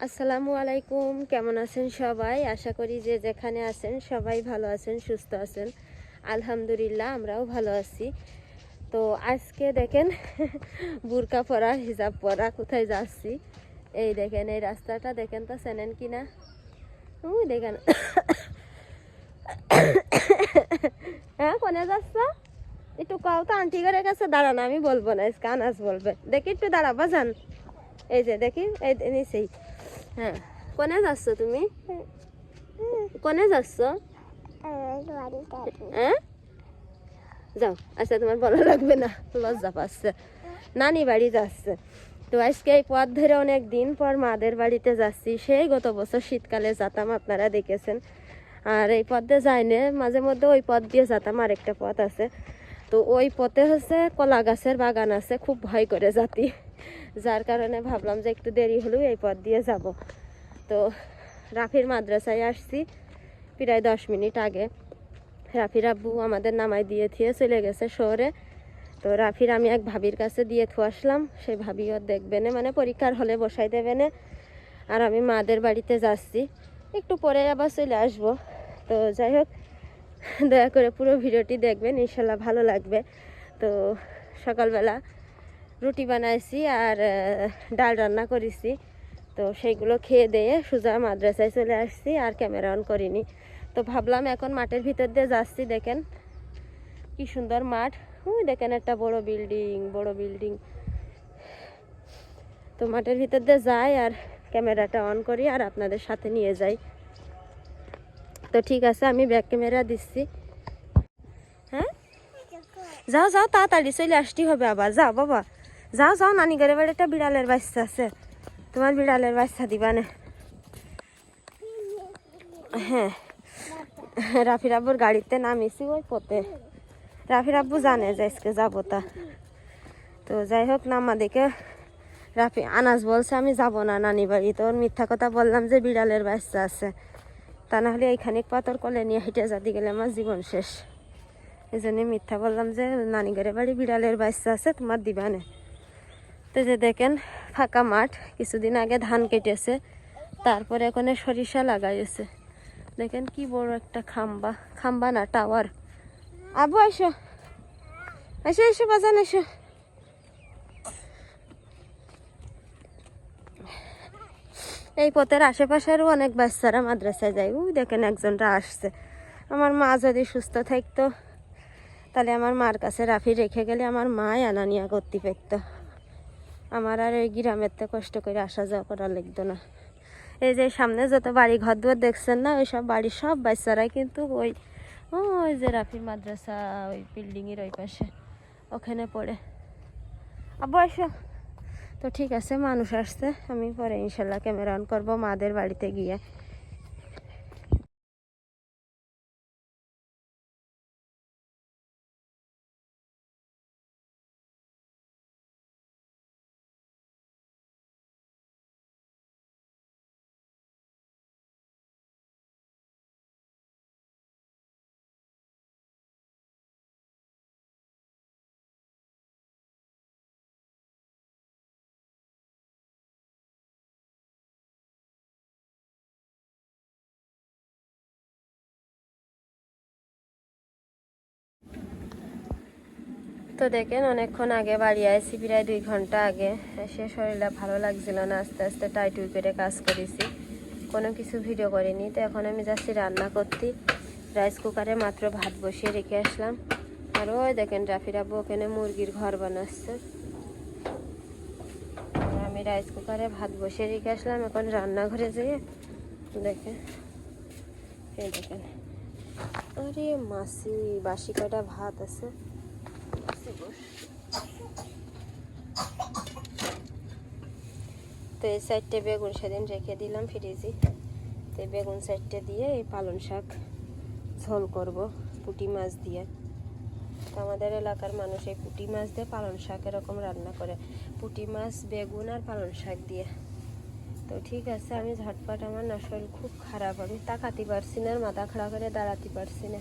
আসসালামু আলাইকুম, কেমন আছেন সবাই? আশা করি যে যেখানে আছেন সবাই ভালো আছেন, সুস্থ আছেন। আলহামদুলিল্লাহ, আমরাও ভালো আছি। তো আজকে দেখেন বুরকা পরা, হিজাব পরা কোথায় যাচ্ছি। এই দেখেন, এই রাস্তাটা দেখেন তো, চেনেন কিনা? দেখেন। হ্যাঁ, কোনে যাচ্ছ? একটু কাউ তো আন্টি ঘরে কাছে দাঁড়ানো, আমি বলবো না, আনাজ বলবে। দেখি একটু দাঁড়াবা যান। এই যে দেখি, এই নিচেই। হ্যাঁ, কোনে যাচ্ছ তুমি? কোনে যাচ্ছ? হ্যাঁ, যাও। আচ্ছা, তোমার বলা লাগবে না, লজ্জা পাচ্ছে। নানি বাড়ি যাচ্ছে। তো আজকে এই পথ ধরে অনেক দিন পর মাদের বাড়িতে যাচ্ছি। সেই গত বছর শীতকালে যেতাম, আপনারা দেখেছেন। আর এই পথ দিয়ে যাই না, মাঝে মধ্যে ওই পথ দিয়ে যেতাম। আরেকটা পথ আছে, তো ওই পথে হচ্ছে কলা গাছের বাগান আছে, খুব ভয় করে যাতি। যার কারণে ভাবলাম যে একটু দেরি হলেও এই পথ দিয়ে যাব। তো রাফির মাদ্রাসায় আসছি প্রায় 10 মিনিট আগে। রাফির আব্বু আমাদের নামাই দিয়ে চলে গেছে শহরে। তো রাফির আমি এক ভাবির কাছে দিয়ে আসলাম। সেই ভাবিও দেখবে না, মানে পরীক্ষার হলে বসাই দেবে না। আর আমি মাদের বাড়িতে যাচ্ছি, একটু পরে আবার চলে আসবো। তো যাই হোক, দয়া করে পুরো ভিডিওটি দেখবেন, ইনশাল্লাহ ভালো লাগবে। তো সকালবেলা রুটি বানাইছি আর ডাল রান্না করেছি। তো সেইগুলো খেয়ে দিয়ে সোজা মাদ্রাসায় চলে আসছি, আর ক্যামেরা অন করিনি। তো ভাবলাম এখন মাঠের ভিতর দিয়ে যাচ্ছি। দেখেন কি সুন্দর মাঠ। দেখেন একটা বড় বিল্ডিং। তো মাঠের ভিতর দিয়ে যাই আর ক্যামেরাটা অন করি আর আপনাদের সাথে নিয়ে যাই। তো ঠিক আছে, আমি ব্যাক ক্যামেরা দিচ্ছি। হ্যাঁ, যাও যাও, তাড়াতাড়ি চলে আসতেই হবে আবার। যাও বাবা, যাও যাও, নানি ঘরে বাড়ি একটা বিড়ালের বাচ্চা আছে, তোমার বিড়ালের বাচ্চা দিবা না। হ্যাঁ, রাফির আব্বুর গাড়িতে নামিছি ওই পথে। রাফির আব্বু জানে যে আজকে যাবো তা। তো যাই হোক, নামা দেখে রাফি আনাজ বলছে আমি যাব না নানি বাড়ি। তো ওর মিথ্যা কথা বললাম যে বিড়ালের বাচ্চা আছে, তা না হলে এইখানে পাথর কলে নিয়ে হেঁটে যাতে গেলে আমার জীবন শেষ। এই জন্য মিথ্যা বললাম যে নানি ঘরে বাড়ি বিড়ালের বাচ্চা আছে, তোমার দিবা না। তো যে দেখেন ফাঁকা মাঠ, কিছুদিন আগে ধান কেটেছে, তারপরে এখানে সরিষা লাগাইছে। দেখেন কি বড় একটা খাম্বা না, টাওয়ার। আবু এসো, এসো এসো বাজান এসো। এই পথের আশেপাশেরও অনেক বাচ্চারা মাদ্রাসায় যায়। দেখেন একজনটা আসছে। আমার মা যদি সুস্থ থাকতো তাহলে আমার মার কাছে রাফি রেখে গেলে আমার মাই আনা নিয়া করতে পারতো। আমার আর এই গ্রামের তো কষ্ট করে আসা যাওয়া করা লাগতো না। এই যে সামনে যত বাড়ি ঘর দুয়ার দেখছেন না, ওই সব বাড়ির সব বাচ্চারাই কিন্তু ওই ওই যে রাফির মাদ্রাসা, ওই বিল্ডিংয়ের ওই পাশে ওখানে পড়ে। আব্বু এসো। তো ঠিক আছে, মানুষ আসছে, আমি পরে ইনশাল্লাহ ক্যামেরা অন করবো মাদের বাড়িতে গিয়ে। তো দেখেন অনেকক্ষণ আগে বাড়ি আসছি, প্রায় 2 ঘন্টা আগে। সে শরীরটা ভালো লাগছিল না, আস্তে আস্তে টাইটুই করে কাজ করেছি, কোনো কিছু ভিডিও করিনি। তো এখন আমি যাচ্ছি রান্না করতে। রাইস কুকারে মাত্র ভাত বসিয়ে রেখে আসলাম। আর ওই দেখেন রাফির আব্বু ওখানে মুরগির ঘর বানাচ্ছে। আর আমি রাইস কুকারে ভাত বসিয়ে রেখে আসলাম, এখন রান্নাঘরে যেয়ে দেখেন, এই দেখেন, আরে মাসি বাসি কটা ভাত আছে। তো এই সাইডটা বেগুন সেদিন রেখে দিলাম ফ্রিজে। তো এই বেগুন সাইডটা দিয়ে এই পালং শাক ঝোল করব পুঁটি মাছ দিয়ে। তো আমাদের এলাকার মানুষ এই পুঁটি মাছ দিয়ে পালং শাক এরকম রান্না করে, পুঁটি মাছ বেগুন আর পালং শাক দিয়ে। তো ঠিক আছে, আমি ঝটপট, আমার না শরীর খুব খারাপ, আমি তাকাতে পারছি না, মাথা খাড়া করে দাঁড়াতে পারছি না।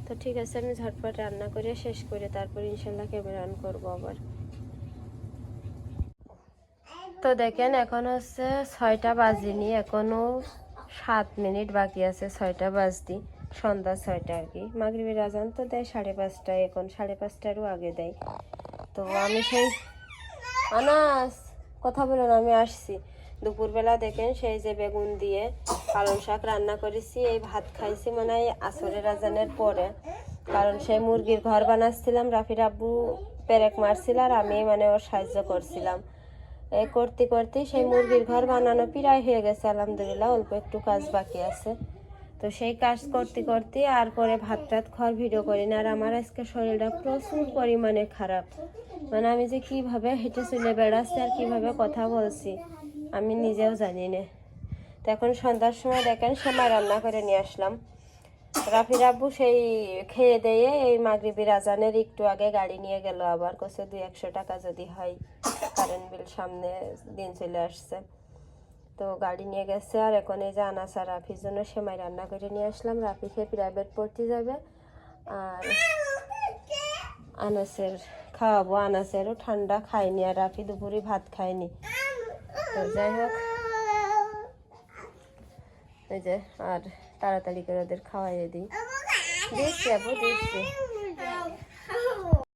তো ঠিক আছে, আমি ঝটপট রান্না করে শেষ করে তারপর ইনশাল্লাহ ক্যামেরা অন করবো আবার। তো দেখেন এখন হচ্ছে 6টা বাজিনি, এখনো 7 মিনিট বাকি আছে 6টা বাজতি, সন্ধ্যা 6টা আর কি। মাগরিবের আজান তো দেয় 5:30টায়, এখন 5:30টারও আগে দেয়। তো আমি সেই আনাস কথা বলেন, আমি আসছি। দুপুরবেলা দেখেন সেই যে বেগুন দিয়ে পালং শাক রান্না করেছি, এই ভাত খাইছি মানে এই আসরের আজানের পরে। কারণ সেই মুরগির ঘর বানাচ্ছিলাম, রাফির আব্বু পেরেক মারছিল আর আমি মানে ওর সাহায্য করছিলাম। এই করতে করতে সেই মুরগির ঘর বানানো প্রায় হয়ে গেছে আলহামদুলিল্লাহ, অল্প একটু কাজ বাকি আছে। তো সেই কাজ করতে করতে আর পরে ভাত টাত খাওয়ার ভিডিও করি না। আর আমার আজকে শরীরটা প্রচুর পরিমাণে খারাপ, মানে আমি যে কিভাবে হেঁটে চলে বেড়াচ্ছি আর কিভাবে কথা বলছি আমি নিজেও জানি না। তো এখন সন্ধ্যার সময় দেখেন সেমাই রান্না করে নিয়ে আসলাম। রাফির আব্বু সেই খেয়ে দিয়ে এই মাগরিবের আজানের একটু আগে গাড়ি নিয়ে গেল, আবার কছে 200-100 টাকা যদি হয়, কারেন্ট বিল সামনে দিন চলে আসছে। তো গাড়ি নিয়ে গেছে। আর এখন এই যে আনাস আর রাফির জন্য সেমাই রান্না করে নিয়ে আসলাম। রাফি খেয়ে প্রাইভেট পড়তে যাবে আর আনাসের খাওয়াবো। আনাসেরও ঠান্ডা খায়নি আর রাফি দুপুরে ভাত খায়নি। তো যাই হোক, এই যে আর তাড়াতাড়ি করে ওদের খাওয়াইয়ে দিচ্ছি, আপু দিচ্ছি।